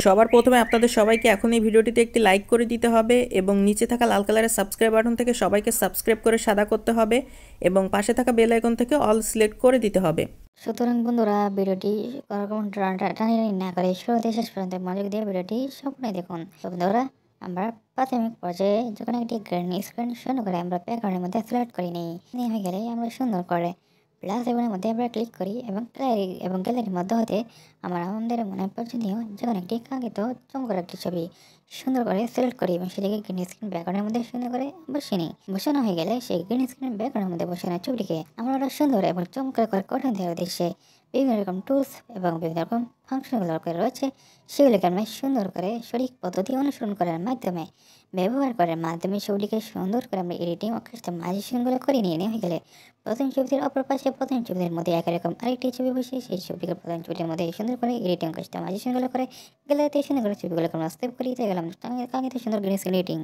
সবার প্রথমে আপনাদের সবাইকে এখন এই ভিডিওটিতে একটি লাইক করে দিতে হবে এবং নিচে থাকা লাল কালারের সাবস্ক্রাইব বাটন থেকে সবাইকে সাবস্ক্রাইব করে সাদা করতে হবে এবং পাশে থাকা বেল আইকন থেকে অল সিলেক্ট করে দিতে হবে। সুতরাং বন্ধুরা ভিডিওটি কোনোরকম টানাটানি না করে শুরুতে শেষ পর্যন্ত মনোযোগ দিয়ে ভিডিওটি সম্পূর্ণ দেখুন। তো বন্ধুরা আমরা প্রাথমিক পর্যায়ে যখন একটি গ্রিন স্ক্রিন সুন্দর করে আমরা ব্যাকগ্রাউন্ডের মধ্যে সিলেক্ট করে নিই, হয়ে গেলে আমরা সুন্দর করে প্লাস আইকনের মধ্যে আমরা ক্লিক করি এবং গ্যালারির মধ্যে হতে আমাদের মনে পছন্দীয় যখন একটি কাঙ্ক্ষিত চমৎকার একটি ছবি সুন্দর করে সিলেক্ট করি এবং সেটিকে গ্রিন স্ক্রিন ব্যাকগ্রাউন্ডের মধ্যে সুন্দর করে বসিয়ে নিই। বসানো হয়ে গেলে সেই গ্রিন স্ক্রিন ব্যাকগ্রাউন্ডের মধ্যে বসানো ছবিটিকে আমরা আরো সুন্দর এবং চমৎকার করে গঠন দেওয়ার উদ্দেশ্যে বিভিন্ন রকম টুলস এবং বিভিন্ন রকম ফাংশনগুলো রয়েছে, সেগুলিকে আমরা সুন্দর করে সঠিক পদ্ধতি অনুসরণ করার মাধ্যমে সেগুলিকে সুন্দর করে আমরা এডিটিং ও কাস্টমাইজেশনগুলো করে নিয়ে হয়ে গেলে প্রথম ছবিটির অপর পাশে প্রথম ছবিটির মধ্যে একই রকম আরেকটি ছবি বসে সেই ছবিটিকে প্রথম ছবিটির মধ্যে সুন্দর করে এডিটিং কাস্টমাইজেশনগুলো করে গ্যালারিতে সুন্দর করে ছবিগুলোকে আমরা সেভ করি। তাই গেলাম কাঙ্ক্ষিত সুন্দর গ্রিন স্ক্রিন এডিটিং।